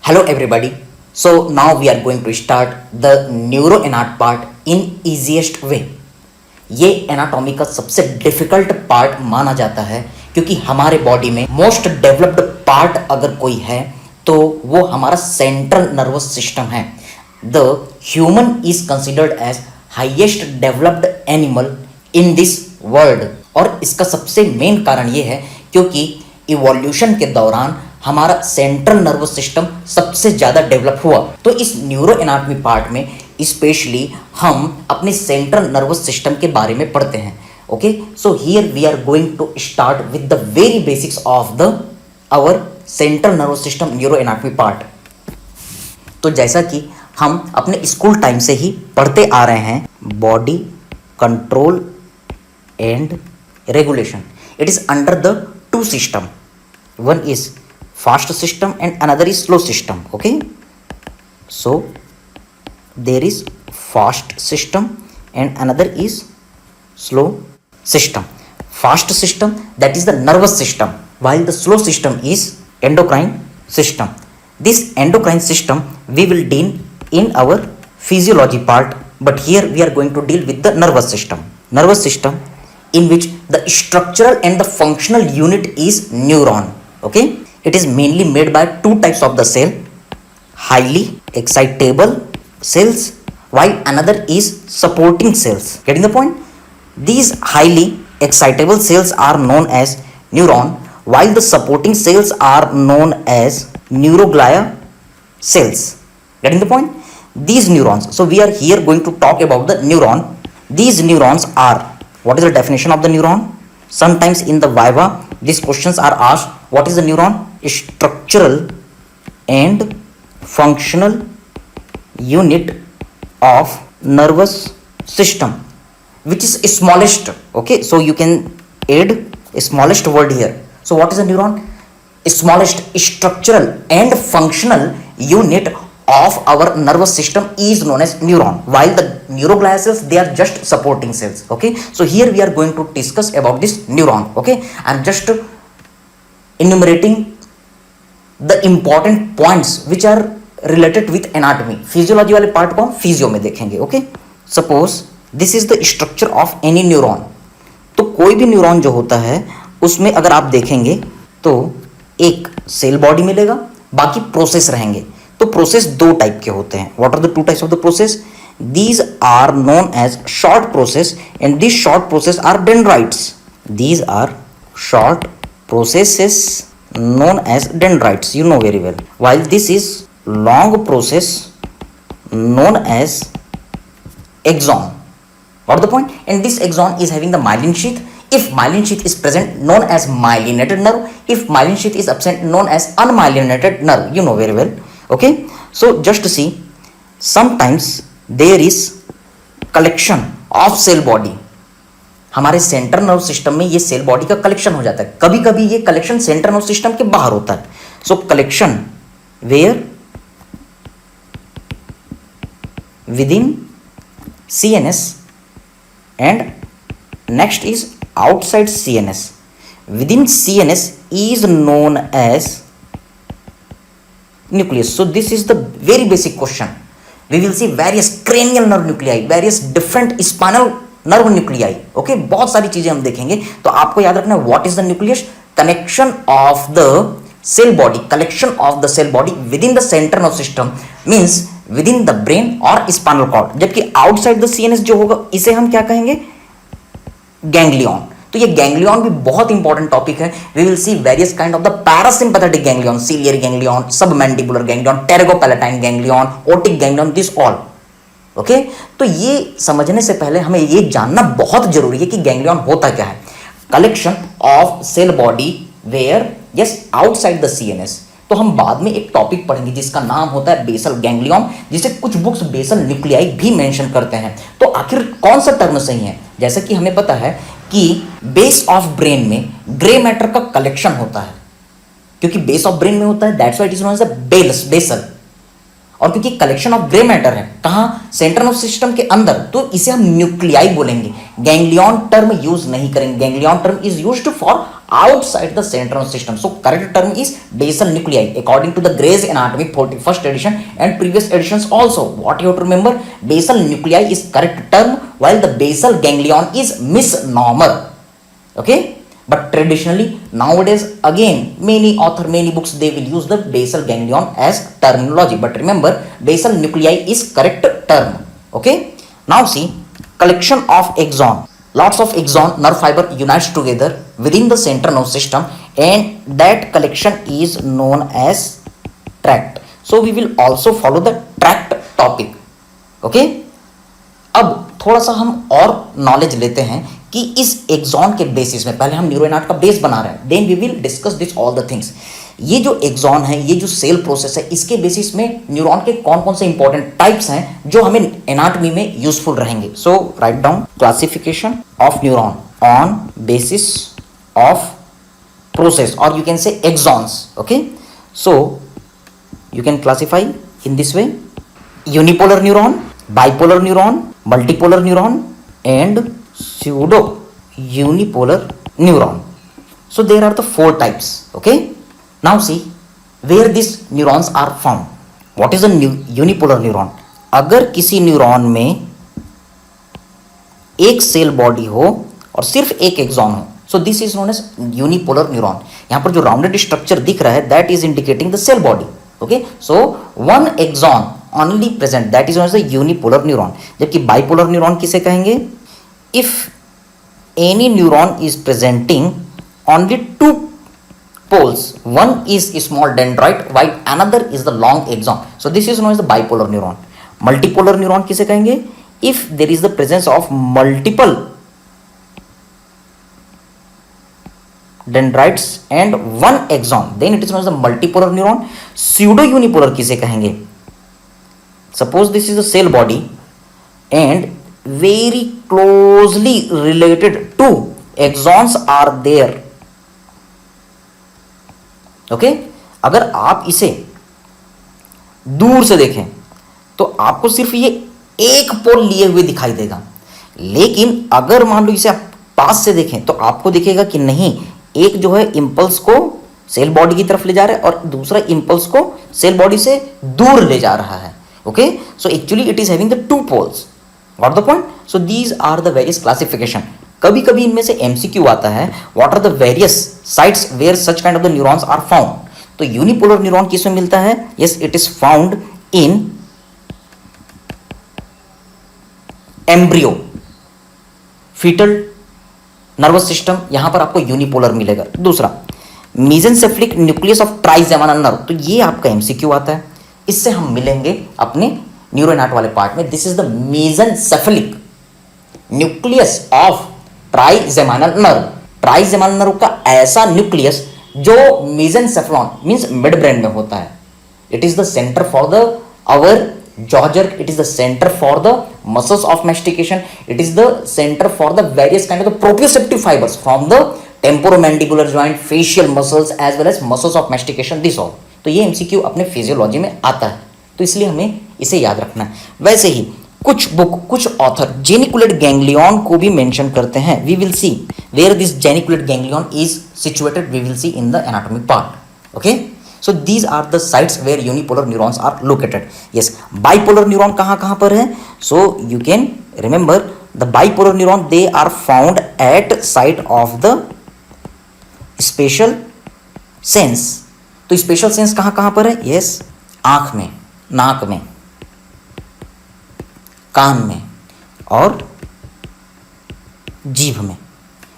Hello everybody. So now we are going to start the neuroanat part in easiest way. ये anatomy का सबसे difficult part माना जाता है क्योंकि हमारे बॉडी में मोस्ट डेवलप्ड पार्ट अगर कोई है तो वो हमारा सेंट्रल नर्वस सिस्टम है. The human is considered as highest developed animal in this world. और इसका सबसे मेन कारण ये है क्योंकि इवोल्यूशन के दौरान हमारा सेंट्रल नर्वस सिस्टम सबसे ज़्यादा डेवलप हुआ. तो इस न्यूरो एनाटमी पार्ट में स्पेशली हम अपने सेंट्रल नर्वस सिस्टम के बारे में पढ़ते हैं. Okay, so here we are going to start with the very basics of the our central nervous system neuroanatomy part. तो जैसा कि हम अपने स्कूल टाइम से ही पढ़ते आ रहे हैं, body control and regulation, it is under the two system. one is fast system and another is slow system. Okay, so there is fast system and another is slow system. Fast system, that is the nervous system, while the slow system is endocrine system. This endocrine system we will deal in our physiology part, but here we are going to deal with the nervous system. Nervous system in which the structural and the functional unit is neuron. Okay, it is mainly made by two types of the cell, highly excitable cells while another is supporting cells. Getting the point? These highly excitable cells are known as neuron while the supporting cells are known as neuroglia cells. Getting the point? These neurons, so we are here going to talk about the neuron. These neurons are, what is the definition of the neuron? Sometimes in the viva these questions are asked, what is the neuron? Structural and functional unit of nervous system, which is smallest. Okay, so you can add a smallest word here. So what is the neuron? Smallest structural and functional unit of our nervous system is known as neuron, while the neuroglia cells, they are just supporting cells. Okay, so here we are going to discuss about this neuron. Okay, I'm just enumerating the important points which are related with anatomy. Physiology वाले part को हम physio में देखेंगे. Okay, suppose this is the structure of any neuron. तो कोई भी neuron जो होता है उसमें अगर आप देखेंगे तो एक सेल बॉडी मिलेगा, बाकी प्रोसेस रहेंगे. तो प्रोसेस दो टाइप के होते हैं. What are the two types of the process? These are known as short process and this short process are dendrites. These are short processes known as dendrites, you know very well, while this is long process known as axon. What is the point? And this axon is having the myelin sheath. If myelin sheath is present, known as myelinated nerve. If myelin sheath is absent, known as unmyelinated nerve, you know very well. Okay, so just to see, sometimes there is collection of cell body. हमारे central nerve system में ये cell body का collection हो जाता है. कभी कभी ये कलेक्शन सेंट्रल नर्व सिस्टम के बाहर होता है. So collection where within CNS and next is outside CNS. Within CNS is known as nucleus. So this is the very basic question. We will see various cranial nerve nuclei, various different spinal nerve nuclei. Okay, बहुत सारी चीजें हम देखेंगे. तो आपको याद रखना है what is the nucleus? Connection of the cell body, collection of the cell body within the central nerve system means within the brain और स्पाइनल कॉर्ड. जबकि आउटसाइड द CNS जो होगा इसे हम क्या कहेंगे? गैंग्लियन. तो ये गैंग्लियन भी बहुत इंपॉर्टेंट टॉपिक है. We will see various kind of the parasympathetic ganglion, ciliary ganglion, submandibular ganglion, pterygopalatine ganglion, otic ganglion, this all. Okay, तो ये समझने से पहले हमें ये जानना बहुत जरूरी है कि गैंग्लियन होता क्या है. Collection of cell body where yes outside the CNS. तो हम बाद में एक टॉपिक पढ़ेंगे जिसका नाम होता है बेसल गैंग्लियन, जिसे कुछ बुक्स बेसल न्यूक्लियाई भी मेंशन करते हैं. तो आखिर कौन सा टर्म सही है? जैसा कि हमें पता है कि बेस ऑफ ब्रेन में ग्रे मैटर का कलेक्शन होता है, क्योंकि बेस ऑफ ब्रेन में होता है, that's why it is known as the basal. और क्योंकि कलेक्शन ऑफ ग्रे मैटर है कहाँ, सेंट्रल नर्वस सिस्टम के अंदर, तो इसे हम न्यूक्लियाई बोलेंगे, गैंग्लियन टर्म यूज नहीं करेंगे। Ganglion term is used for outside the central nervous system. So correct term is basal nuclei according to the Gray's Anatomy 41st edition and previous editions also. What you have to remember, basal nuclei is correct term while the basal ganglion is misnomer. Okay, but traditionally nowadays again many books they will use the basal ganglion as terminology, but remember basal nuclei is correct term. Okay, now see collection of axon. Lots of axon nerve fiber unites together within the central nervous system and that collection is known as tract. So we will also follow the tract topic. Okay, अब थोड़ा सा हम और knowledge लेते हैं कि इस axon के बेसिस में, पहले हम न्यूरोनाट का बेस बना रहे हैं, then we will discuss this all the things. ये जो एक्सॉन है, ये जो सेल प्रोसेस है, इसके बेसिस में न्यूरॉन के कौन कौन से इंपॉर्टेंट टाइप्स हैं जो हमें एनाटॉमी में यूजफुल रहेंगे। So write down classification of neuron on basis of process और you can say axons. Okay, so you can classify in this way: unipolar neuron, bipolar neuron, multipolar neuron and pseudo unipolar neuron. So there are the 4 types. Okay, now see where these neurons are found. What is a unipolar neuron? अगर किसी neuron में एक cell body हो और सिर्फ एक axon हो, so this is known as unipolar neuron. यहां पर जो राउंडेड स्ट्रक्चर दिख रहा है that is indicating the cell body. Okay, so one axon only present, that is known as a unipolar neuron. जबकि bipolar neuron किसे कहेंगे? If any neuron is presenting only 2 poles, one is a small dendrite while another is the long axon, so this is known as the bipolar neuron. Multipolar neuron किसे कहेंगे? If there is the presence of multiple dendrites and one axon, then it is known as the multipolar neuron. Pseudo unipolar किसे कहेंगे? Suppose this is a cell body and very closely related to axons are there. Okay, अगर आप इसे दूर से देखें तो आपको सिर्फ ये एक पोल लिए हुए दिखाई देगा, लेकिन अगर मान लो इसे आप पास से देखें तो आपको दिखेगा कि नहीं, एक जो है इंपल्स को सेल बॉडी की तरफ ले जा रहा है और दूसरा इंपल्स को सेल बॉडी से दूर ले जा रहा है। Okay, so actually it is having the 2 poles. Got the point? So these are the various classification. कभी कभी इनमें से MCQ आता है, what are the various sites where such kind of the neurons are found? तो unipolar neuron किस में मिलता है? Yes, it is found in embryo, fetal nervous system, यहां पर आपको unipolar मिलेगा। दूसरा mesencephalic nucleus of trigeminal nerve, तो ये आपका MCQ आता है, इससे हम मिलेंगे अपने न्यूरोनाट वाले पार्ट में। This is the mesencephalic nucleus of trigeminal nerve. Trigeminal nerve का ऐसा न्यूक्लियस जो मेसेंसेफलॉन मींस मिड ब्रेन में होता है। It is the centre for the our jaw jerk, it is the center for the muscles of mastication, it is the center for the various kind of the proprioceptive fibers from the temporomandibular joint, facial muscles as well as muscles of mastication, this all. तो ये MCQ अपने physiology में आता है, तो इसलिए हमें इसे याद रखना है। वैसे ही कुछ बुक, कुछ ऑथर जेनिकुलेट गैंग्लियन को भी मेंशन करते हैं। We will see where this geniculate ganglion is situated, we will see in the anatomic part. Okay, so these are the sites where unipolar neurons are located. Yes, bipolar neuron कहाँ कहाँ पर है? So you can remember the bipolar neuron, they are found at site of the special sense. तो special sense कहाँ कहाँ पर है? Yes, आंख में, नाक में, कान में और जीभ में।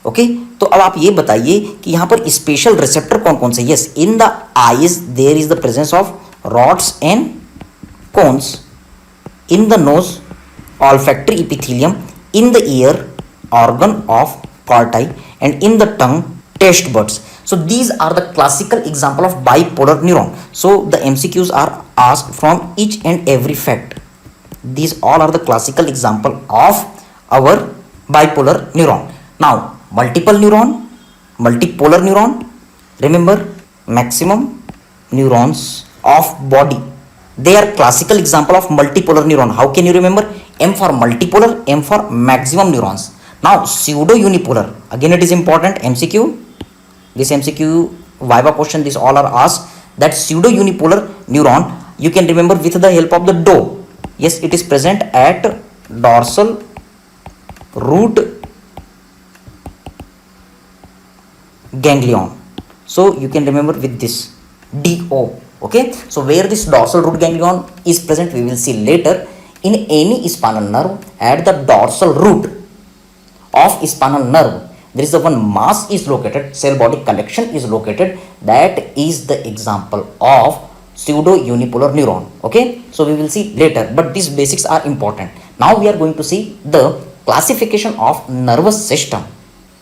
ओके, तो अब आप ये बताइए कि यहां पर स्पेशल रिसेप्टर कौन कौन से? Yes, in the eyes there is the presence of rods and cones, in the nose olfactory epithelium, in the ear organ of corti, and in the tongue taste buds. So these are the classical example of bipolar neuron. So the MCQs are asked from each and every fact. These all are the classical example of our bipolar neuron. Now multiple neuron, multipolar neuron, remember maximum neurons of body They are classical example of multipolar neuron. How can you remember? M for multipolar, M for maximum neurons. Now pseudo unipolar, again it is important, MCQ. This MCQ viva question, this all are asked. That pseudo unipolar neuron you can remember with the help of the DOE. Yes, it is present at dorsal root ganglion. So you can remember with this DO. Okay, so where this dorsal root ganglion is present, we will see later. In any spinal nerve, at the dorsal root of spinal nerve, there is a one mass is located, cell body collection is located. That is the example of pseudo unipolar neuron. Okay, so we will see later, but these basics are important. Now we are going to see the classification of nervous system.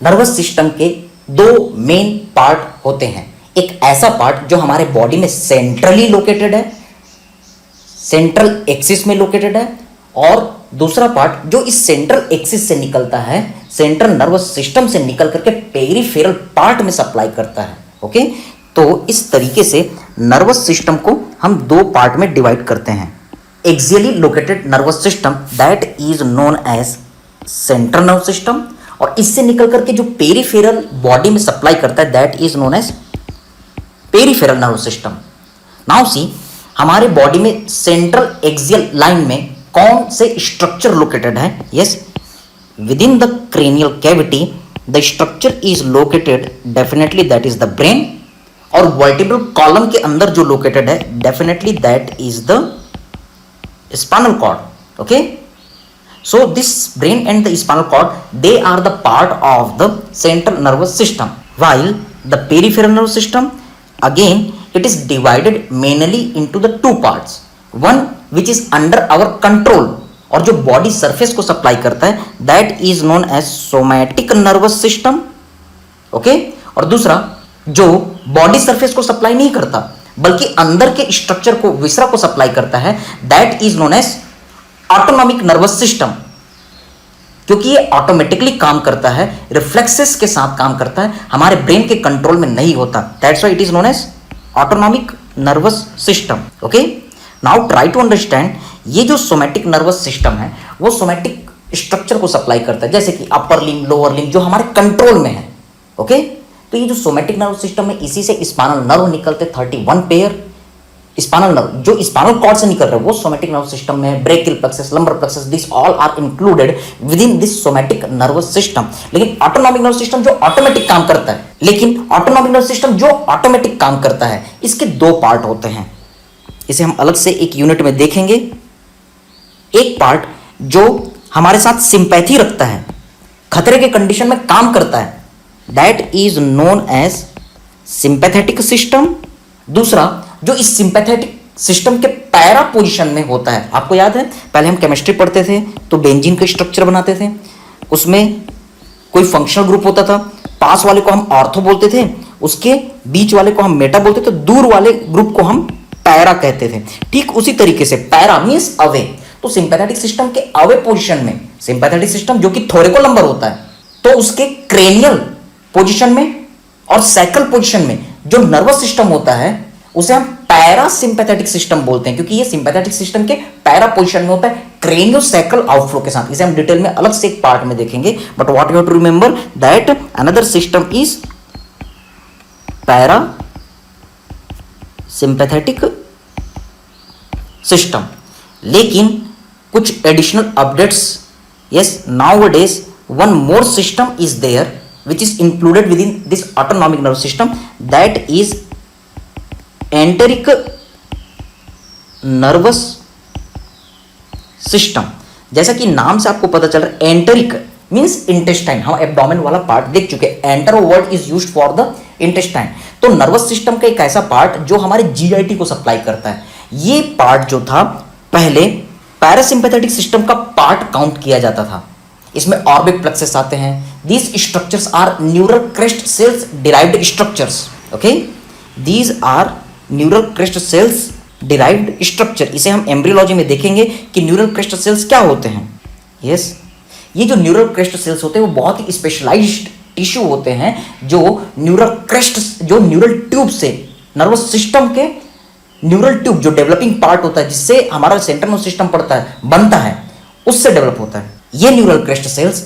Nervous system के दो main part होते हैं. एक ऐसा part जो हमारे body में centrally located है, सेंट्रल एक्सिस में लोकेटेड है, और दूसरा पार्ट जो इस सेंट्रल एक्सिस से निकलता है, सेंट्रल नर्वस सिस्टम से निकल करके पेरिफेरल पार्ट में सप्लाई करता है. ओके, तो इस तरीके से नर्वस सिस्टम को हम दो पार्ट में डिवाइड करते हैं. Axially located nervous system, that is known as central nervous system, और इससे निकल करके जो पेरिफेरल बॉडी में सप्लाई करता है, that is known as peripheral nervous system. Now see, हमारे बॉडी में सेंट्रल एक्सियल लाइन में कौन से स्ट्रक्चर लोकेटेड है? Yes, within the cranial cavity the structure is located, definitely that is the brain. और vertebral column के अंदर जो लोकेटेड है, definitely that is the spinal cord. Okay, so this brain and the spinal cord, they are the part of the central nervous system, while the peripheral nervous system, again it is divided mainly into the two parts. One which is under our control, और जो body surface को supply करता है, that is known as somatic nervous system. Okay, और दूसरा जो body surface को supply नहीं करता बल्कि अंदर के स्ट्रक्चर को, विसरा को सप्लाई करता है, that is known as autonomic nervous system. क्योंकि ये ऑटोमेटिकली काम करता है, रिफ्लेक्सेस के साथ काम करता है, हमारे ब्रेन के कंट्रोल में नहीं होता. That's why it is known as autonomic nervous system. Okay, now try to understand. ये जो सोमैटिक नर्वस सिस्टम है वो सोमैटिक स्ट्रक्चर को सप्लाई करता है, जैसे कि अपर लिम्ब, लोअर लिम्ब, जो हमारे कंट्रोल में है. ओके, तो ये जो सोमैटिक नर्वस सिस्टम है, इसी से स्पाइनल नर्व निकलते 31 पेयर. स्पाइनल नर्व जो स्पाइनल कॉर्ड से निकल रहे हैं वो सोमैटिक नर्वस सिस्टम में, brachial plexus, lumbar plexus, this all are included within this somatic nervous system. लेकिन ऑटोनॉमिक नर्वस सिस्टम जो ऑटोमेटिक काम करता है, इसके दो पार्ट होते हैं. इसे हम अलग से एक यूनिट में देखेंगे. एक पार्ट जो हमारे साथ सिंपैथी रखता है, खतरे के कंडीशन में काम करता है, that is known as sympathetic system. दूसरा जो इस सिंपैथेटिक सिस्टम के पैरा पोजीशन में होता है. आपको याद है पहले हम केमिस्ट्री पढ़ते थे तो बेंजीन का स्ट्रक्चर बनाते थे, उसमें कोई फंक्शनल ग्रुप होता था, पास वाले को हम ऑर्थो बोलते थे, उसके बीच वाले को हम मेटा बोलते थे, दूर वाले ग्रुप को हम पैरा कहते थे. ठीक उसी तरीके से पैरा मींस अवे. तो सिंपैथेटिक सिस्टम के अवे पोजीशन में, सिंपैथेटिक सिस्टम जो कि थोरेकोलंबर होता है, तो उसके क्रेनियल पोजीशन में और सैकल पोजीशन में जो नर्वस सिस्टम होता है उसे हम पैरा सिंपैथेटिक सिस्टम बोलते हैं, क्योंकि ये सिंपैथेटिक सिस्टम के पैरा पोजीशन में होता है क्रेनियोसैकल आउटफ्लो के साथ. इसे हम डिटेल में अलग से एक पार्ट में देखेंगे, but what you have to remember that another system is parasympathetic system. लेकिन कुछ additional updates, yes, nowadays one more system is there which is included within this autonomic nervous system, that is enteric nervous system. जैसा कि नाम से आपको पता चल रहा है, एंटेरिक मींस इंटेस्टाइन. हम एब्डोमेन वाला पार्ट देख चुके हैं. Enter word is used for the intestine. तो नर्वस सिस्टम का एक ऐसा पार्ट जो हमारे जीआईटी को सप्लाई करता है. ये पार्ट जो था पहले पैरासिम्पैथेटिक सिस्टम का पार्ट काउंट किया जाता था. इसमें ऑर्बिक प्लेक्सस आते हैं. These structures are neural crest cells derived structures. Okay, these are neural crest cells derived structure. इसे हम एम्ब्रियोलॉजी में देखेंगे कि न्यूरल क्रेस्ट सेल्स क्या होते हैं. यस, ये जो न्यूरल क्रेस्ट सेल्स होते हैं वो बहुत ही स्पेशलाइज्ड टिश्यू होते हैं जो न्यूरल क्रेस्ट, जो न्यूरल ट्यूब से नर्वस सिस्टम के न्यूरल ट्यूब जो डेवलपिंग पार्ट होता है जिससे हमारा सेंट्रल नर्वस सिस्टम पड़ता है बनता है, उससे डेवलप होता है। ये न्यूरल क्रेस्ट सेल्स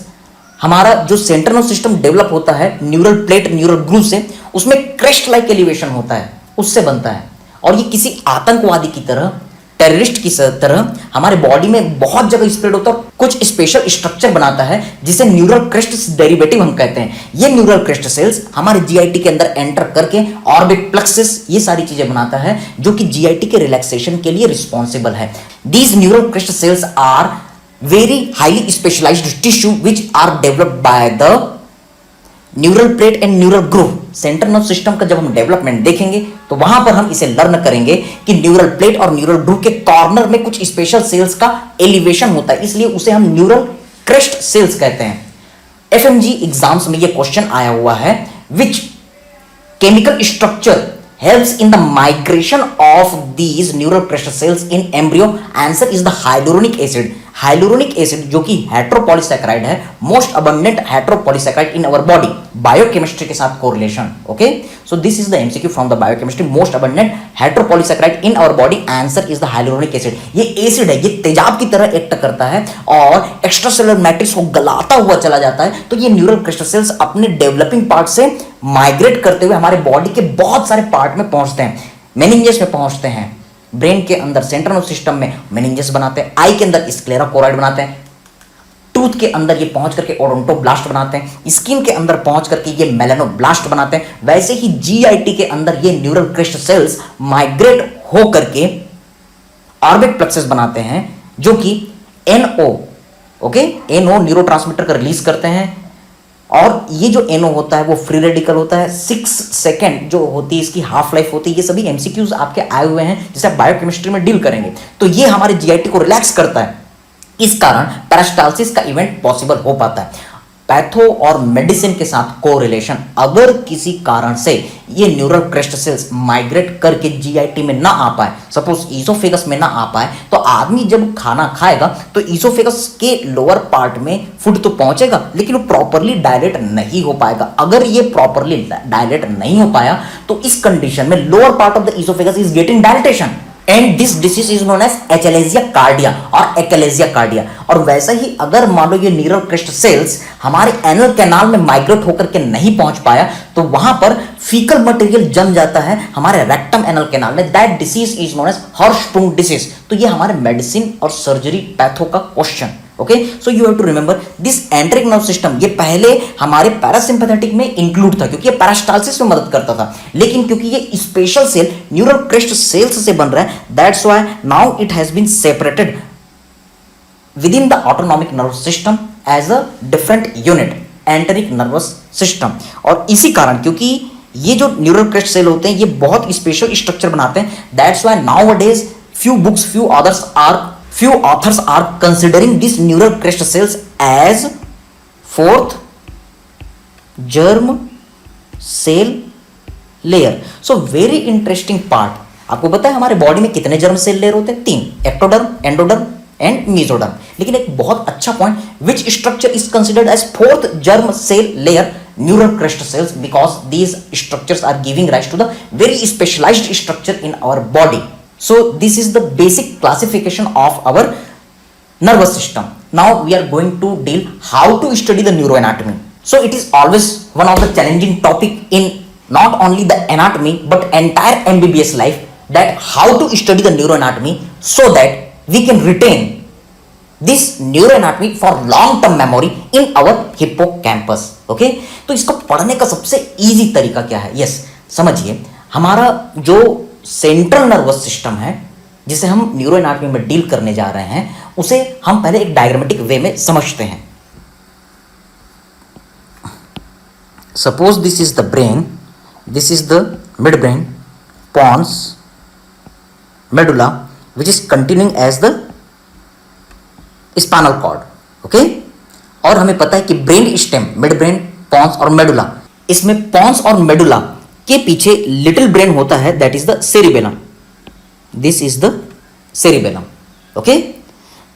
हमारा जो सेंट्रल नर्वस सिस्टम डेवलप होता है न्यूरल प्लेट न्यूरल ग्रूव से, उसमें क्रेस्ट लाइक एलिवेशन होता है, उससे बनता है। और ये किसी आतंकवादी की तरह, टेररिस्ट की तरह हमारे बॉडी में बहुत जगह स्प्रेड होता है और कुछ स्पेशल स्ट्रक्चर बनाता है जिसे न्यूरल क्रेस्ट डेरिवेटिव हम कहते हैं। ये न्यूरल क्रेस्ट सेल्स हमारे जीआईटी के अंदर एंटर करके ऑर्बिट प्लेक्सस ये सारी चीजें बनाता है जो कि जीआईटी के रिलैक्सेशन के लिए रिस्पॉन्सिबल है। These neural crest cells are very highly specialised tissue which are developed by the neural plate and neural groove. Central nerve system का जब हम डेवलपमेंट देखेंगे तो वहां पर हम इसे लर्न करेंगे कि न्यूरल प्लेट और न्यूरल ग्रूव के कॉर्नर में कुछ स्पेशल सेल्स का एलिवेशन होता है, इसलिए उसे हम न्यूरल क्रेस्ट सेल्स कहते हैं। एफएमजी एग्जाम्स में यह क्वेश्चन आया हुआ है, which chemical structure helps in the migration of these neural crystal cells in embryo? Answer is the hyaluronic acid. Hyaluronic acid जो कि हेट्रोपॉलीसैकेराइड है, most abundant heteropolysaccharide in our body, biochemistry के साथ correlation. Okay, so this is the MCQ from the biochemistry, most abundant heteropolysaccharide in our body, answer is the hyaluronic acid. ये acid है, ये तेजाब की तरह एक्ट करता है और एक्स्ट्रासेलुलर मैट्रिक्स को गलाता हुआ चला जाता है। तो ये न्यूरल क्रिस्टल सेल्स अपने डेवलपिंग पार्ट से माइग्रेट करते हुए हमारे बॉडी के बहुत सारे पार्ट में पहुंचते हैं, मेनिंजेस में पहुंचते हैं, ब्रेन के अंदर सेंट्रल नर्वस सिस्टम में मेनिंजेस बनाते हैं, आई के अंदर स्क्लेरा कोराइड बनाते हैं, टूथ के अंदर ये पहुंच करके ओडोंटोब्लास्ट बनाते हैं, स्किन के अंदर पहुंच करके ये मेलानोब्लास्ट बनाते हैं। वैसे ही जीआईटी के अंदर ये न्यूरल क्रिस्टल सेल्स माइग्रेट हो करके ऑर्बिट प्लेक्सस बनाते हैं जो कि एनओ, ओके, एनओ न्यूरोट्रांसमीटर का रिलीज करते हैं। और ये जो एनओ होता है वो फ्री रेडिकल होता है, 6 सेकेंड जो होती है इसकी हाफ लाइफ होती है। ये सभी एमसीक्यूज आपके आए हुए हैं जिसे आप बायोकेमिस्ट्री में डील करेंगे। तो ये हमारे जीआईटी को रिलैक्स करता है, इस कारण पेरिस्टाल्सिस का इवेंट पॉसिबल हो पाता है। पैथो और मेडिसिन के साथ कोरिलेशन, अगर किसी कारण से ये न्यूरल क्रेस्ट सेल्स माइग्रेट करके जीआईटी में ना आ पाए, सपोज ईसोफेगस में ना आ पाए, तो आदमी जब खाना खाएगा तो ईसोफेगस के लोअर पार्ट में फूड तो पहुंचेगा लेकिन वो प्रॉपरली डायलेट नहीं हो पाएगा। अगर ये प्रॉपरली डायलेट नहीं हो पाया तो इस कंडीशन में lower part of the oesophagus is getting dilatation and this disease is known as achalasia cardia और एक्लेजिया कार्डिया। और वैसा ही अगर मान लो ये न्यूरल क्रेस्ट सेल्स हमारे एनल कैनाल में माइग्रेट होकर के नहीं पहुंच पाया तो वहां पर फीकल मटेरियल जम जाता है हमारे रेक्टम एनल कैनाल में, that disease is known as Hirschsprung disease. तो ये हमारे मेडिसिन और सर्जरी पैथो का question. Okay, so you have to remember this enteric nerve system, ये पहले हमारे पैरासिम्पैथेटिक में इंक्लूड था क्योंकि ये पेरिस्टाल्सिस में मदद करता था, लेकिन क्योंकि ये special cell neural crest cells से बन रहा है, that's why now it has been separated within the autonomic nerve system as a different unit, enteric nervous system. और इसी कारण क्योंकि ये जो न्यूरल क्रेस्ट सेल होते हैं ये बहुत स्पेशल स्ट्रक्चर बनाते हैं, that's why nowadays few authors are considering these neural crest cells as fourth germ cell layer. So very interesting part. आपको पता है हमारे बॉडी में कितने जर्म सेल लेयर होते हैं? 3, एक्टोडर्म, एंडोडर्म एंड मेसोडर्म। लेकिन एक बहुत अच्छा point, which structure is considered as fourth germ cell layer? Neural crest cells, because these structures are giving rise to the very specialized structure in our body. So this is the basic classification of our nervous system. Now we are going to deal how to study the neuroanatomy. So it is always one of the challenging topic in not only the anatomy but entire MBBS life, that how to study the neuroanatomy so that we can retain this neuroanatomy for long term memory in our hippocampus. Okay, तो इसको पढ़ने का सबसे easy तरीका क्या है? Yes, समझिए, हमारा जो सेंट्रल नर्वस सिस्टम है जिसे हम न्यूरो एनाटॉमी में डील करने जा रहे हैं, उसे हम पहले एक डायग्रामेटिक वे में समझते हैं। Suppose this is the brain, this is the mid brain, pons, medulla, which is continuing as the spinal cord. Okay, और हमें पता है कि brain stem, mid brain, pons और मेडुला, इसमें पॉन्स और मेडुला के पीछे लिटिल ब्रेन होता है, that is the cerebellum. This is the cerebellum. Okay,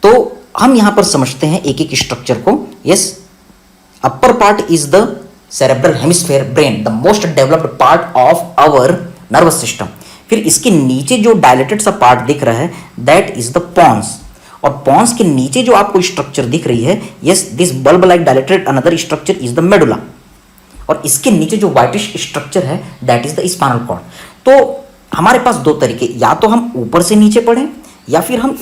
तो हम यहां पर समझते हैं एक एक स्ट्रक्चर को। Yes, upper part is the cerebral hemisphere brain, the most developed part of our nervous system. फिर इसके नीचे जो डायलेटेड सा पार्ट दिख रहा है दैट इज द पॉन्स, और पॉन्स के नीचे जो आपको स्ट्रक्चर दिख रही है, yes this bulb like dilated another structure is the medulla, और इसके नीचे जो व्हाइटिश स्ट्रक्चर है that is the spinal cord. तो हमारे पास दो तरीके, या तो हम ऊपर से नीचे पढ़ें या फिर हम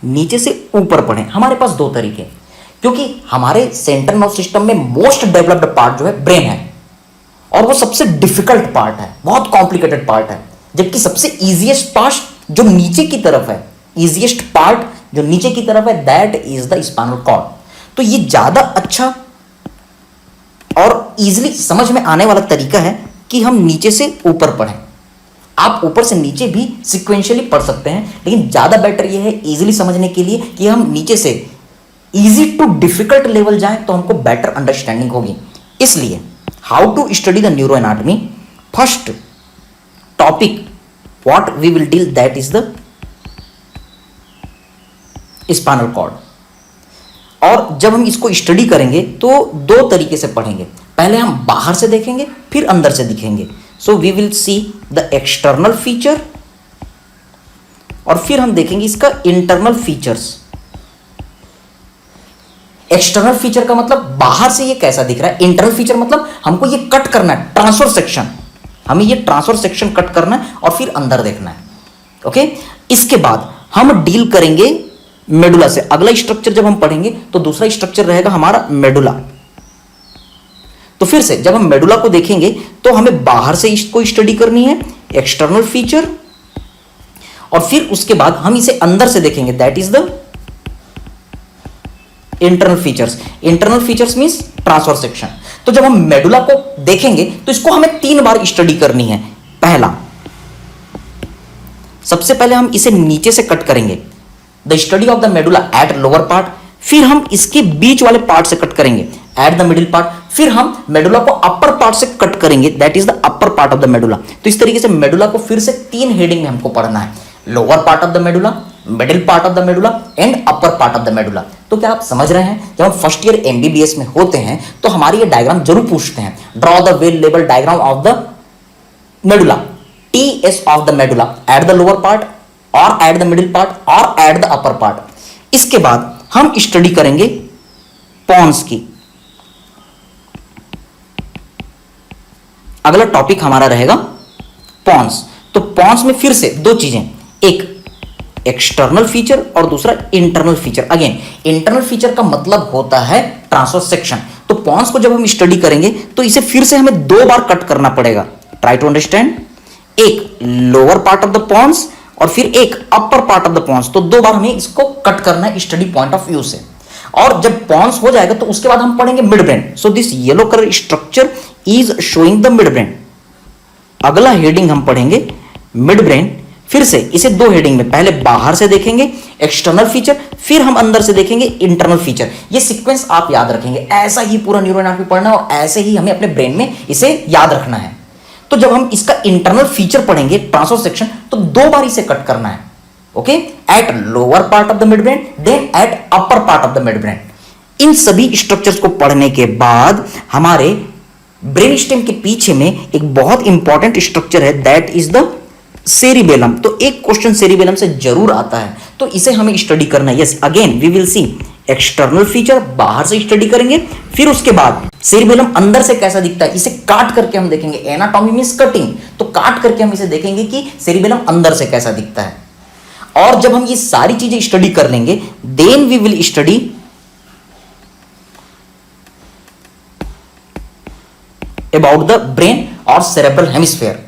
नीचे से ऊपर पढ़ें। हमारे पास दो तरीके, क्योंकि हमारे सेंट्रल नर्वस सिस्टम में मोस्ट डेवलप्ड पार्ट जो है ब्रेन है, और वो सबसे डिफिकल्ट पार्ट है, बहुत कॉम्प्लिकेटेड पार्ट है, जबकि सबसे इजीएस्ट पार्ट जो नीचे की तरफ है, इजीएस्ट पार्ट जो नीचे की तरफ है that is the spinal cord. तो ये ज्यादा अच्छा और इजीली समझ में आने वाला तरीका है कि हम नीचे से ऊपर पढ़ें। आप ऊपर से नीचे भी सिक्वेंशियली पढ़ सकते हैं, लेकिन ज्यादा बेटर यह है इजीली समझने के लिए कि हम नीचे से इजी टू डिफिकल्ट लेवल जाएं, तो हमको बेटर अंडरस्टैंडिंग होगी। इसलिए how to study the neuroanatomy, first topic what we will deal that is the spinal cord. और जब हम इसको स्टडी करेंगे तो दो तरीके से पढ़ेंगे, पहले हम बाहर से देखेंगे फिर अंदर से दिखेंगे। So we will see the external feature, और फिर हम देखेंगे इसका इंटरनल फीचर्स। एक्सटर्नल फीचर का मतलब बाहर से ये कैसा दिख रहा है, इंटरनल फीचर मतलब हमको ये कट करना है, ट्रांसफर सेक्शन, हमें ये ट्रांसफर सेक्शन कट करना है और फिर अंदर देखना है। ओके, इसके बाद हम डील करेंगे मेडुला से। अगला स्ट्रक्चर जब हम पढ़ेंगे तो दूसरा स्ट्रक्चर रहेगा हमारा मेडुला। तो फिर से जब हम मेडुला को देखेंगे तो हमें बाहर से इसको स्टडी करनी है, एक्सटर्नल फीचर, और फिर उसके बाद हम इसे अंदर से देखेंगे that is the internal features. Internal features means transfer section. तो जब हम मेडुला को देखेंगे तो इसको हमें 3 बार स्टडी करनी है। पहला, सबसे पहले हम इसे नीचे से कट करेंगे, the study of the medulla eight lower part, फिर हम इसके बीच वाले पार्ट से कट करेंगे एट द मिडिल पार्ट, फिर हम मेडुला को अपर पार्ट से कट करेंगे that is the upper part of the medulla. तो इस तरीके से मेडुला को फिर से 3 हेडिंग में हमको पढ़ना है, lower part of the medulla, middle part of the medulla and upper part of the medulla. तो क्या आप समझ रहे हैं, जब हम फर्स्ट ईयर एमबीबीएस में होते हैं तो हमारे ये डायग्राम जरूर पूछते हैं, draw the well level diagram of the medulla, TS of the medulla at the lower part और एट द मिडिल पार्ट और एट द अपर पार्ट। इसके बाद हम स्टडी करेंगे पॉन्स की। अगला टॉपिक हमारा रहेगा पॉन्स। तो पॉन्स में फिर से 2 चीजें, एक एक्सटर्नल फीचर और दूसरा internal feature. Again internal feature का मतलब होता है ट्रांसफर सेक्शन। तो पॉन्स को जब हम स्टडी करेंगे तो इसे फिर से हमें 2 बार कट करना पड़ेगा। ट्राई टू अंडरस्टैंड, एक lower part of the pons और फिर एक upper part of the pons. तो 2 बार हमें इसको कट करना है स्टडी पॉइंट ऑफ व्यू से। और जब पॉन्स हो जाएगा तो उसके बाद हम पढ़ेंगे mid brain. So this yellow colour structure is showing the mid brain. अगला हेडिंग हम पढ़ेंगे मिड ब्रेन। फिर से इसे 2 हेडिंग में, पहले बाहर से देखेंगे एक्सटर्नल फीचर, फिर हम अंदर से देखेंगे इंटरनल फीचर। ये सीक्वेंस आप याद रखेंगे, ऐसा ही पूरा न्यूरो एनाटॉमी पढ़ना है और ऐसे ही हमें अपने ब्रेन में इसे याद रखना है। तो जब हम इसका इंटरनल फीचर पढ़ेंगे ट्रांसफर सेक्शन, तो 2 बार इसे कट करना है। Okay, at lower part of the mid brain then at upper part of the mid brain. इन सभी स्ट्रक्चर्स को पढ़ने के बाद हमारे ब्रेन स्टेम के पीछे में एक बहुत इंपॉर्टेंट स्ट्रक्चर है दैट इज द सेरिबेलम। तो एक क्वेश्चन सेरिबेलम से जरूर आता है, तो इसे हमें स्टडी करना है। Yes, again we will see external feature, बाहर से स्टडी करेंगे, फिर उसके बाद सेरिबेलम अंदर से कैसा दिखता है, इसे काट करके हम देखेंगे। एनाटॉमी मींस कटिंग, तो काट करके हम इसे देखेंगे कि सेरिबेलम अंदर से कैसा दिखता है। और जब हम ये सारी चीजें स्टडी कर लेंगे then we will study about the brain और सेरेब्रल हेमिस्फेयर।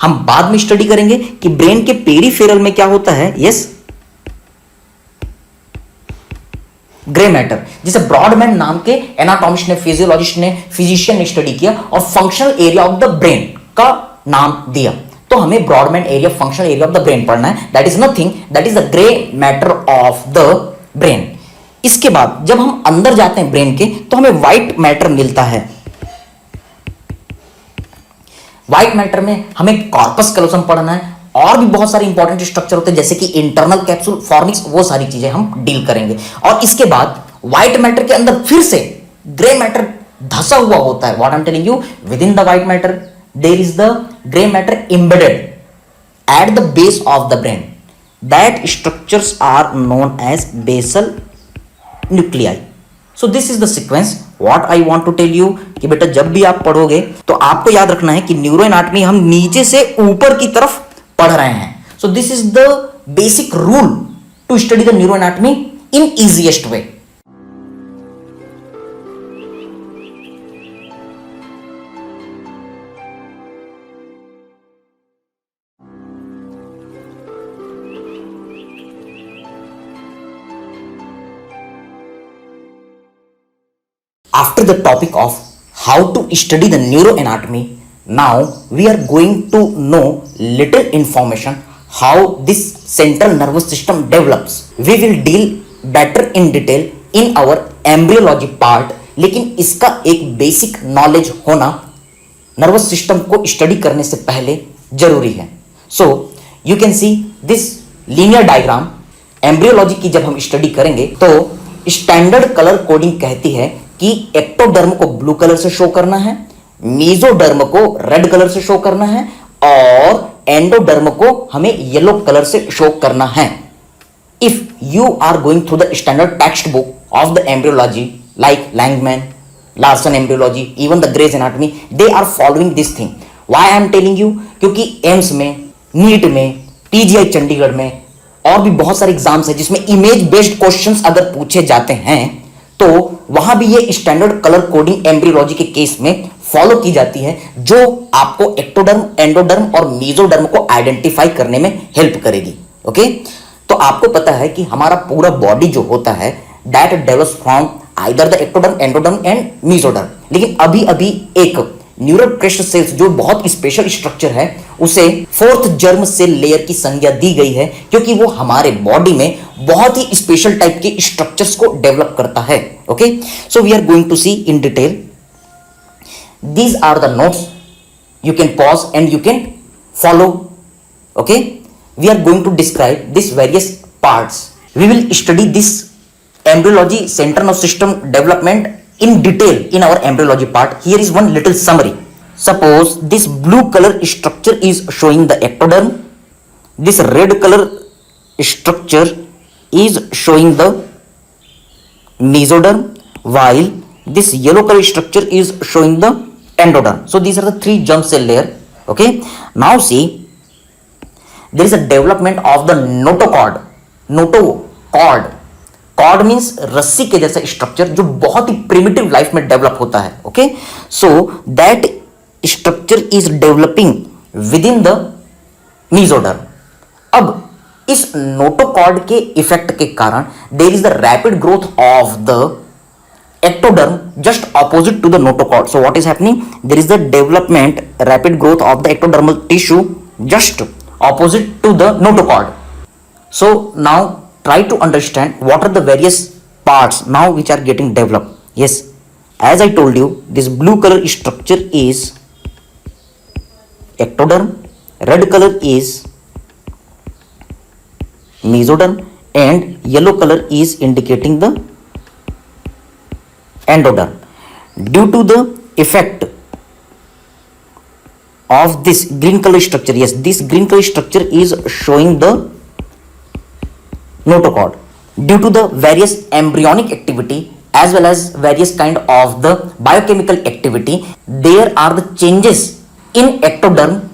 हम बाद में स्टडी करेंगे कि ब्रेन के पेरीफेरल में क्या होता है। यस, ग्रे मैटर, जिसे ब्रॉडमैन नाम के एनाटॉमिस्ट ने, फिजियोलॉजिस्ट ने, फिजिशियन ने स्टडी किया और functional area of the brain का नाम दिया। तो हमें Brodmann area, functional area of the brain पढ़ना है। That is nothing, that is the grey matter of the brain. इसके बाद जब हम अंदर जाते हैं ब्रेन के, तो हमें व्हाइट मैटर मिलता है। व्हाइट मैटर में हमें कॉर्पस कैलोसम पढ़ना है, और भी बहुत सारे इंपॉर्टेंट स्ट्रक्चर होते हैं जैसे कि इंटरनल कैप्सूल फॉर्निक्स, वो सारी चीजें हम डील करेंगे। और इसके बाद व्हाइट मैटर के अंदर फिर से ग्रे मैटर धसा हुआ होता है। What I am telling you, with in the white matter there is the gray matter embedded at the base of the brain. That structures are known as basal nuclei. So this is the sequence. What I want to tell you कि बेटा जब भी आप पढ़ोगे तो आपको याद रखना है कि न्यूरो एनाटॉमी हम नीचे से ऊपर की तरफ पढ़ रहे हैं. So this is the basic rule to study the neuro anatomy in easiest way. After the topic of how to study the neuroanatomy, now we are going to know little information how this central nervous system develops. We will deal better in detail in our embryology part, लेकिन इसका एक basic knowledge होना nervous system को study करने से पहले जरूरी है. So you can see this linear diagram. Embryology की जब हम स्टडी करेंगे तो स्टैंडर्ड कलर कोडिंग कहती है कि एक्टोडर्म को ब्लू कलर से शो करना है, मीजोडर्म को रेड कलर से शो करना है और एंडोडर्म को हमें येलो कलर से शो करना है. If you are going through the standard textbook of the embryology like Langman, Larsen embryology, even the Gray's anatomy, they are following this thing. Why I am telling you? क्योंकि एम्स में, नीट में, PGI Chandigarh में और भी बहुत सारे exams है जिसमें इमेज बेस्ड क्वेश्चंस अगर पूछे जाते हैं तो वहां भी ये स्टैंडर्ड कलर कोडिंग एम्ब्रियोलॉजी के केस में फॉलो की जाती है, जो आपको एक्टोडर्म, एंडोडर्म और मीजोडर्म को आइडेंटिफाई करने में हेल्प करेगी. ओके, तो आपको पता है कि हमारा पूरा बॉडी जो होता है that develops from either the ectoderm, endoderm and mesoderm. लेकिन अभी अभी एक न्यूरल क्रेस्ट सेल्स जो बहुत स्पेशल स्ट्रक्चर है उसे फोर्थ जर्म सेल लेयर की संज्ञा दी गई है क्योंकि वो हमारे बॉडी में बहुत ही स्पेशल टाइप के स्ट्रक्चर्स को डेवलप करता है. Okay, so we are going to see in detail. These are the notes, you can pause and you can follow. Okay, we are going to describe this various parts. We will study this embryology central nervous system development in detail in our embryology part. Here is one little summary. Suppose this blue color structure is showing the ectoderm, this red color structure is showing the mesoderm, while this yellow color structure is showing the endoderm. So these are the three germ cell layer. Okay, now see there is a development of the notochord. Notochord, cord means रस्सी के जैसा structure जो बहुत ही primitive life में develop होता है. Okay, so that structure is developing within the mesoderm. अब इस नोटोकॉर्ड के इफेक्ट के कारण there is the rapid growth of the ectoderm just opposite to the notochord. So what is happening? There is the development, rapid growth of the ectodermal tissue just opposite to the notochord. So now try to understand what are the various parts now which are getting developed. Yes, as I told you, this blue color structure is ectoderm, red color is mesoderm and yellow color is indicating the endoderm. Due to the effect of this green color structure, yes, this green color structure is showing the notochord. Due to the various embryonic activity as well as various kind of the biochemical activity, there are the changes in ectoderm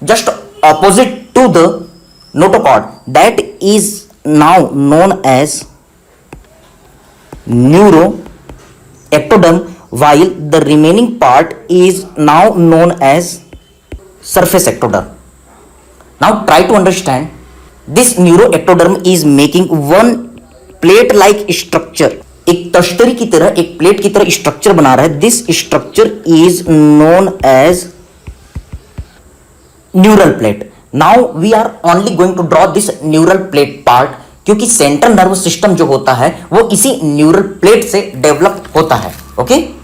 just opposite to the notochord. That is now known as neuroectoderm, while the remaining part is now known as surface ectoderm. Now try to understand. This neuroectoderm is making one plate like structure. एक तश्तरी की तरह, एक plate की तरह structure बना रहा है. This structure is known as neural plate. Now we are only going to draw this neural plate part क्योंकि सेंट्रल नर्वस सिस्टम जो होता है वो इसी न्यूरल प्लेट से डेवलप होता है. Okay,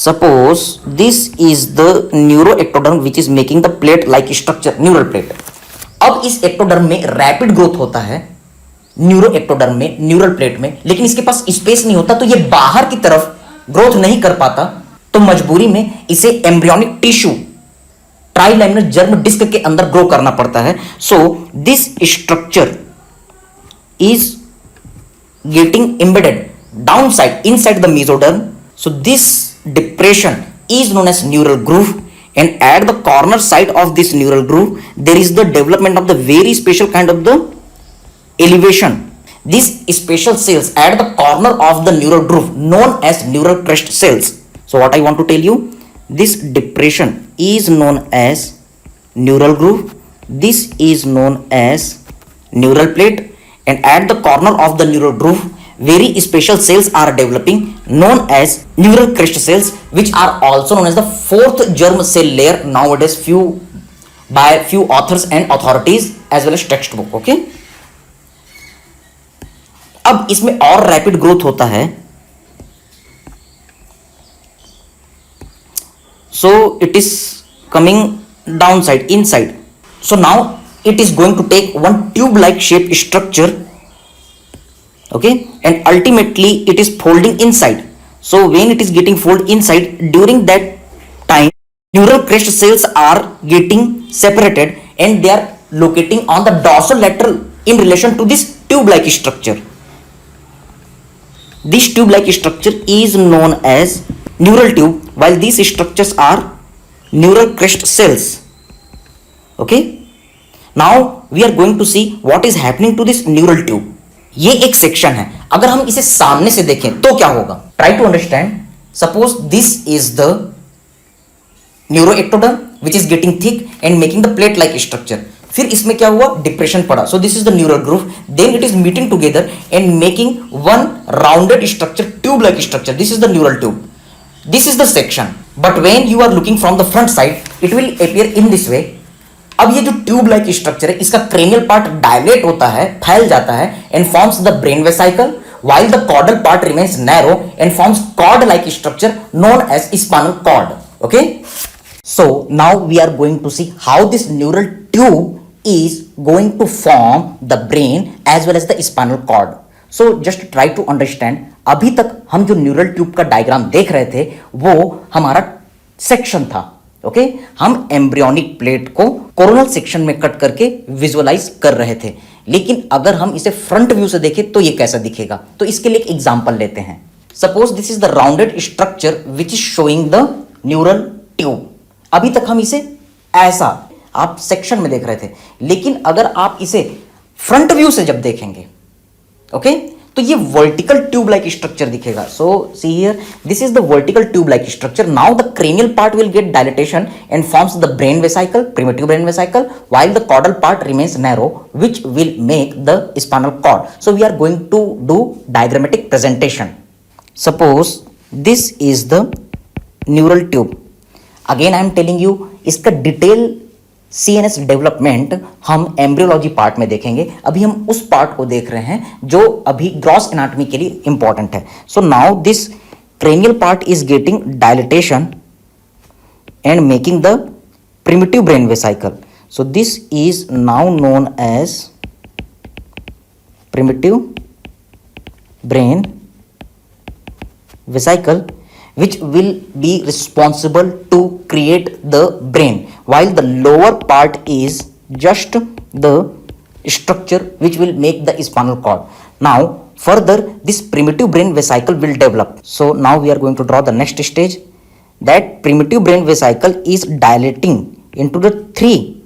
suppose this is the neuroectoderm which is making the plate like structure, neural plate. अब इस एक्टोडर्म में रैपिड ग्रोथ होता है, न्यूरोएक्टोडर्म में, न्यूरल प्लेट में, लेकिन इसके पास स्पेस नहीं होता तो ये बाहर की तरफ ग्रोथ नहीं कर पाता तो मजबूरी में इसे एम्ब्रियोनिक टिश्यू ट्राइलैमिनर जर्म डिस्क के अंदर ग्रो करना पड़ता है. So this structure is getting embedded downside inside the mesoderm. So this depression is known as neural groove, and at the corner side of this neural groove there is the development of the very special kind of the elevation. These special cells at the corner of the neural groove known as neural crest cells. So what I want to tell you, this depression is known as neural groove, this is known as neural plate, and at the corner of the neural groove very special cells are developing known as neural crest cells, which are also known as the fourth germ cell layer nowadays by few authors and authorities as well as textbook. Okay, अब इसमें और rapid growth होता है. So it is coming downside inside. So now it is going to take one tube like shape structure, okay, and ultimately it is folding inside. So when it is getting fold inside, during that time neural crest cells are getting separated and they are locating on the dorsolateral in relation to this tube like structure. This tube like structure is known as neural tube, while these structures are neural crest cells. Okay, now we are going to see what is happening to this neural tube. ये एक section है. अगर हम इसे सामने से देखें तो क्या होगा? Try to understand. Suppose this is the neuroectoderm which is getting thick and making the plate like structure. फिर इसमें क्या हुआ? डिप्रेशन पड़ा. So this is the neural groove. Then it is meeting together and making one rounded structure, tube like structure. This is the neural tube. This is the section. But when you are looking from the front side it will appear in this वे. अब ये जो tube like structure है इसका cranial part dilate होता है, फैल जाता है and forms the brain vesicle, while the caudal part remains narrow and forms cord like structure known as spinal cord. Okay, so now we are going to see how this neural tube is going to form the brain as well as the spinal cord. So just try to understand. अभी तक हम जो neural tube का diagram देख रहे थे वो हमारा सेक्शन था. ओके, हम एम्ब्रियोनिक प्लेट को कोरोनल सेक्शन में कट करके विजुअलाइज कर रहे थे. लेकिन अगर हम इसे फ्रंट व्यू से देखें तो ये कैसा दिखेगा, तो इसके लिए एक एग्जांपल लेते हैं. Suppose this is the rounded structure which is showing the neural tube. अभी तक हम इसे ऐसा आप सेक्शन में देख रहे थे, लेकिन अगर आप इसे फ्रंट व्यू से जब देखेंगे, ओके, तो ये वर्टिकल ट्यूब लाइक स्ट्रक्चर दिखेगा. So see here, this is the vertical tube like structure. Now the cranial part will get dilatation and forms the brain vesicle, primitive brain vesicle, while the caudal part remains narrow, which will make the spinal cord. So we are going to do diagrammatic presentation. Suppose this is the neural tube. Again I am telling you, इसका detail CNS development हम embryology part में देखेंगे. अभी हम उस part को देख रहे हैं जो अभी ग्रॉस एनाटॉमी के लिए इंपॉर्टेंट है. So now this cranial part is getting dilatation and making the primitive brain vesicle. So this is now known as primitive brain vesicle, which will be responsible to create the brain, while the lower part is just the structure which will make the spinal cord. Now further this primitive brain vesicle will develop. So now we are going to draw the next stage. That primitive brain vesicle is dilating into the three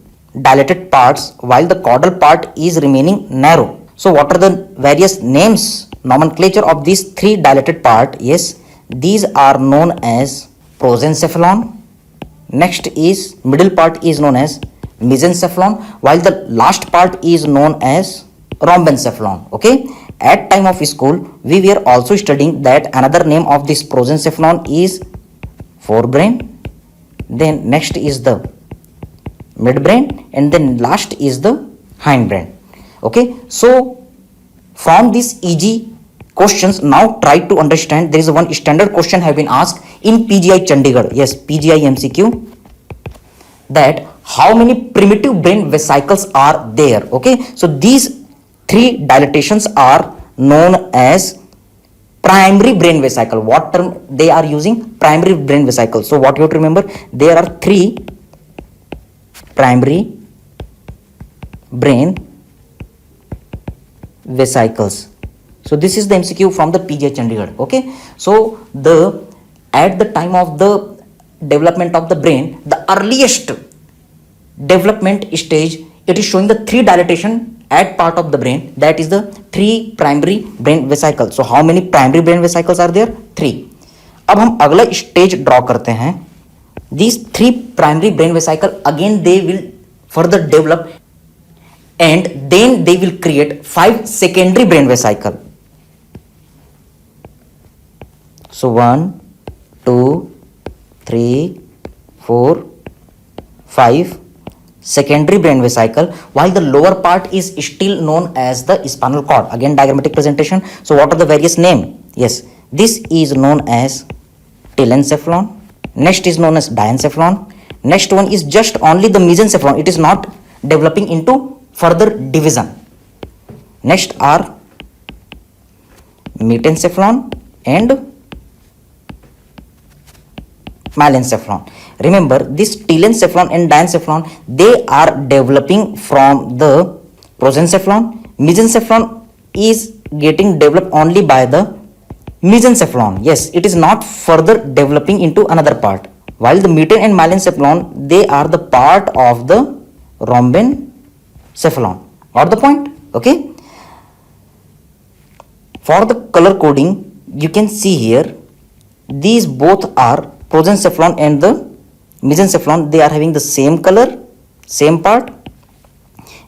dilated parts while the caudal part is remaining narrow. So what are the various names, nomenclature of these three dilated part? Yes, these are known as prosencephalon. Next is middle part is known as mesencephalon, while the last part is known as rhombencephalon. Okay, at time of school we were also studying that another name of this prosencephalon is forebrain, then next is the midbrain, and then last is the hindbrain. Okay, so from this EG questions, now try to understand. There is one standard question have been asked in PGI Chandigarh. Yes, PGI MCQ, that how many primitive brain vesicles are there. Okay, so these three dilatations are known as primary brain vesicle. What term they are using? Primary brain vesicle. So what you have to remember, there are three primary brain vesicles. So this is the MCQ from the PGI Chandigarh. Okay, so the at the time of the development of the brain, the earliest development stage, it is showing the three dilatation at part of the brain, that is the three primary brain vesicles. So how many primary brain vesicles are there? Three. अब हम अगला stage draw करते हैं. These three primary brain vesicles again they will further develop and then they will create five secondary brain vesicles. So 1, 2, 3, 4, 5 secondary brain vesicle, while the lower part is still known as the spinal cord. Again diagrammatic presentation. So what are the various name? Yes, this is known as telencephalon. Next is known as diencephalon. Next one is just only the mesencephalon. It is not developing into further division. Next are metencephalon and myelencephalon. Remember, this telencephalon and diencephalon, they are developing from the prosencephalon. Mesencephalon is getting developed only by the mesencephalon. Yes, it is not further developing into another part. While the meten and myelencephalon, they are the part of the rhombencephalon. Got the point? Okay. For the color coding, you can see here, these both are prosencephalon and the mesencephalon, they are having the same color, same part.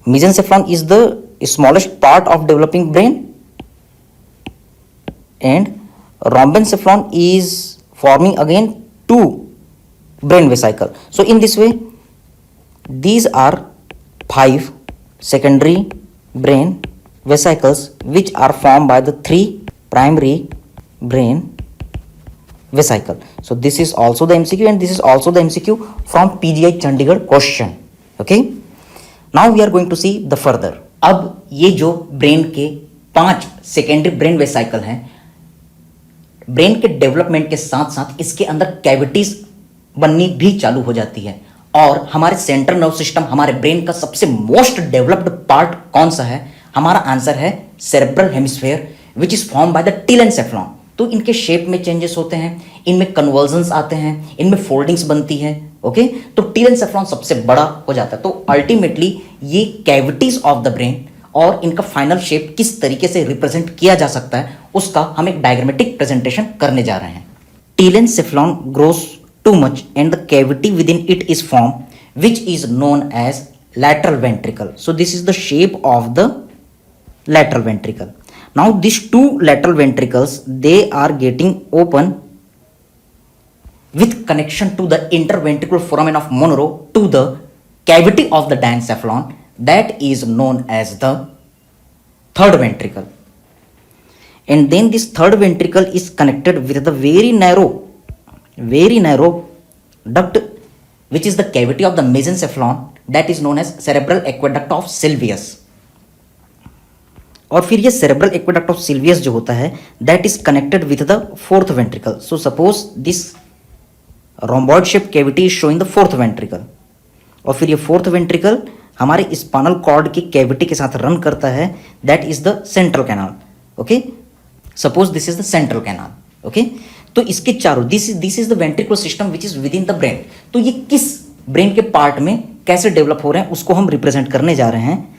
Mesencephalon is the smallest part of developing brain, and rhombencephalon is forming again two brain vesicle. So in this way, these are five secondary brain vesicles which are formed by the three primary brain vesicle. So this is also the MCQ and this is also the MCQ from PGI Chandigarh question. Okay, now we are going to see the further. अब ये जो brain के 5 secondary brain vesicle हैं, brain के development के साथ साथ इसके अंदर कैविटीज बननी भी चालू हो जाती है. और हमारे सेंट्रल नर्व सिस्टम, हमारे ब्रेन का सबसे मोस्ट डेवलप्ड पार्ट कौन सा है? हमारा आंसर है cerebral hemisphere, which is form by the telencephalon. तो इनके शेप में चेंजेस होते हैं, इनमें कन्वर्जन्स आते हैं, इनमें फोल्डिंग्स बनती है. ओके, तो टीलेंसेफ्लॉन सबसे बड़ा हो जाता है. तो अल्टीमेटली ये कैविटीज ऑफ द ब्रेन और इनका फाइनल शेप किस तरीके से रिप्रेजेंट किया जा सकता है, उसका हम एक डायग्रामेटिक प्रेजेंटेशन करने जा रहे हैं. टीलेंसेफ्लॉन gross too much and the cavity within it is formed which is known as lateral ventricle. So this is the shape of the lateral ventricle. Now these two lateral ventricles, they are getting open with connection to the interventricular foramen of Monro to the cavity of the diencephalon, that is known as the third ventricle. And then this third ventricle is connected with the very narrow duct which is the cavity of the mesencephalon, that is known as cerebral aqueduct of Sylvius. और फिर ये cerebral aqueduct of Sylvius जो होता है, that is connected with the fourth ventricle. So suppose this rhomboid shaped cavity is showing the fourth ventricle, और फिर ये fourth ventricle हमारे स्पाइनल कॉर्ड की कैविटी के साथ रन करता है, that is the central canal. Okay, suppose this is the central canal. Okay, तो इसके चारों this is the ventricular system which is with in the brain. तो ये किस ब्रेन के पार्ट में कैसे डेवलप हो रहे हैं उसको हम रिप्रेजेंट करने जा रहे हैं.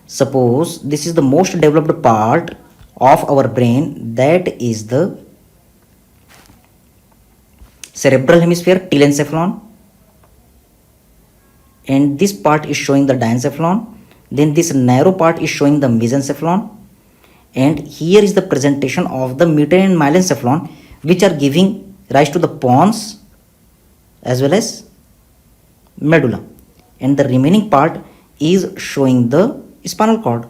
Suppose this is the most developed part of our brain, that is the cerebral hemisphere, telencephalon, and this part is showing the diencephalon. Then this narrow part is showing the mesencephalon, and here is the presentation of the meten and myelencephalon, which are giving rise to the pons as well as medulla, and the remaining part is showing the spinal cord.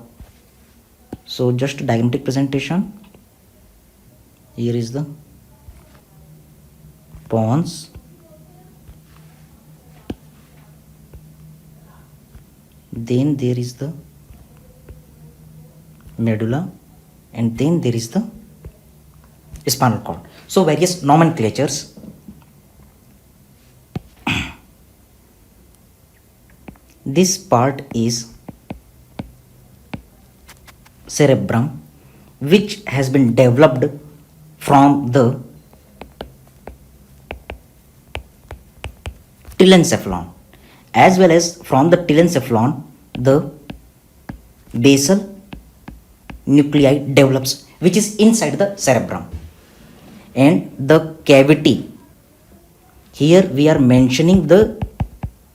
So just diagrammatic presentation. Here is the pons, then there is the medulla, and then there is the spinal cord. So various nomenclatures. This part is cerebrum, which has been developed from the telencephalon, as well as from the telencephalon the basal nuclei develops, which is inside the cerebrum. And the cavity, here we are mentioning the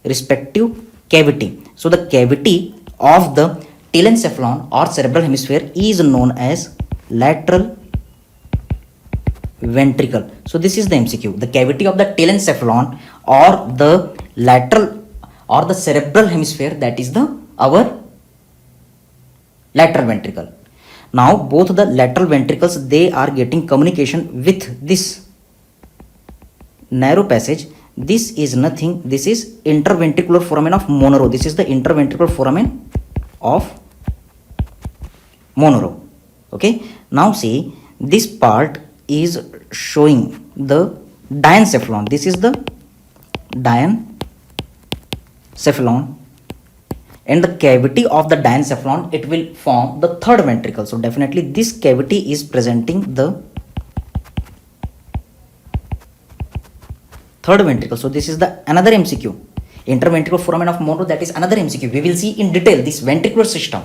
respective cavity. So the cavity of the telencephalon or cerebral hemisphere is known as lateral ventricle. So this is the MCQ. The cavity of the telencephalon or the lateral or the cerebral hemisphere, that is the our lateral ventricle. Now both the lateral ventricles, they are getting communication with this narrow passage. This is nothing, this is interventricular foramen of Monro. This is the interventricular foramen of Monro. Okay, now see, this part is showing the diencephalon. This is the diencephalon, and the cavity of the diencephalon, it will form the third ventricle. So definitely this cavity is presenting the third ventricle. So this is the another MCQ. Interventricular foramen of Monro, that is another MCQ. We will see in detail this ventricular system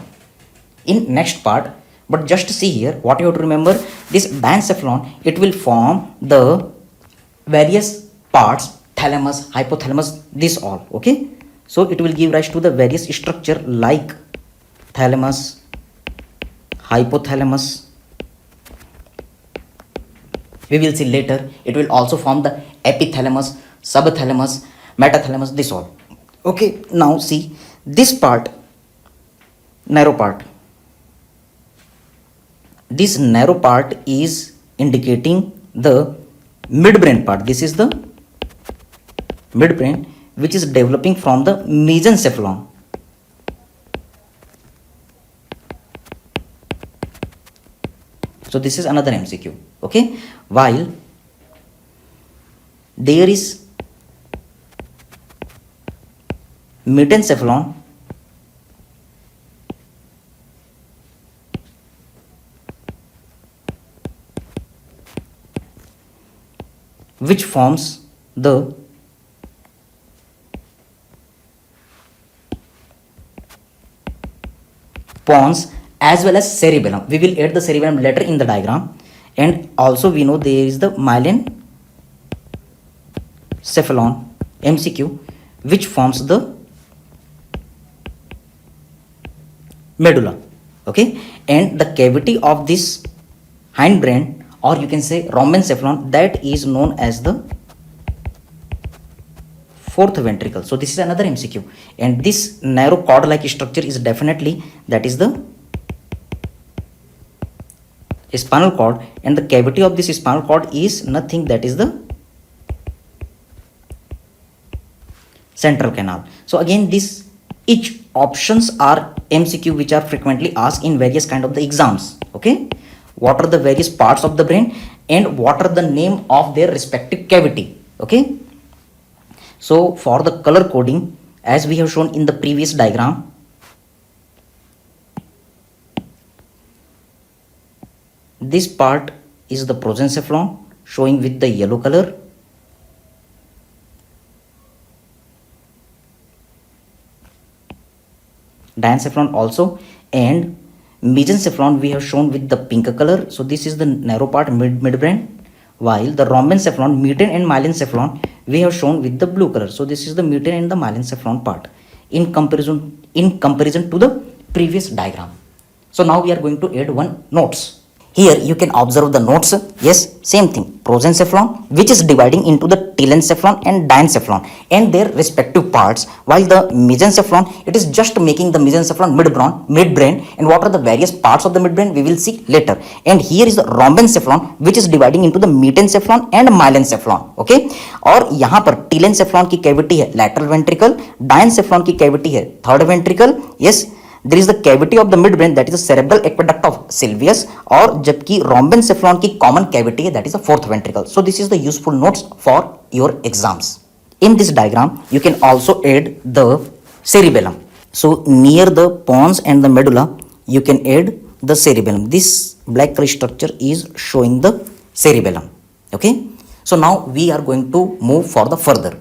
in next part. But just see here, what you have to remember, this diencephalon, it will form the various parts, thalamus, hypothalamus, this all. Okay, so it will give rise to the various structure like thalamus, hypothalamus. We will see later. It will also form the epithalamus, subthalamus, metathalamus, this all. Okay, now see this part, narrow part. This narrow part is indicating the midbrain part. This is the midbrain, which is developing from the mesencephalon. So this is another MCQ. Okay, while there is metencephalon, which forms the pons as well as cerebellum. We will add the cerebellum later in the diagram. And also we know there is the myelencephalon MCQ, which forms the medulla. Okay, and the cavity of this hindbrain, or you can say rhombencephalon, that is known as the fourth ventricle. So this is another MCQ. And this narrow cord like structure is definitely, that is the spinal cord, and the cavity of this spinal cord is nothing, that is the central canal. So again, this each options are MCQ, which are frequently asked in various kind of the exams. Okay, what are the various parts of the brain and what are the name of their respective cavity. Okay, so for the color coding, as we have shown in the previous diagram, this part is the prosencephalon, showing with the yellow color. Diencephalon also, and mesencephalon we have shown with the pink color. So this is the narrow part, midbrain, while the rhombencephalon, meten and myelencephalon, we have shown with the blue color. So this is the meten and the myelencephalon part in comparison to the previous diagram. So now we are going to add one notes. Here you can observe the notes. Yes, same thing. Prosencephalon, which is dividing into the telencephalon and diencephalon and their respective parts, while the mesencephalon, it is just making the mesencephalon midbrain, and what are the various parts of the midbrain we will see later. And here is the rhombencephalon, which is dividing into the metencephalon and myelencephalon. Okay, और यहाँ पर telencephalon की cavity है lateral ventricle, diencephalon की cavity है third ventricle. Yes, there is the cavity of the mid brain that is the cerebral aqueduct of Sylvius, और जबकि rhombencephalon की कॉमन कैविटी है that is the fourth ventricle. So this is the useful notes for your exams. In this diagram, you can also add the cerebellum. So near the pons and the medulla, you can add the cerebellum. This black color structure is showing the cerebellum. Okay. So now we are going to move for the further.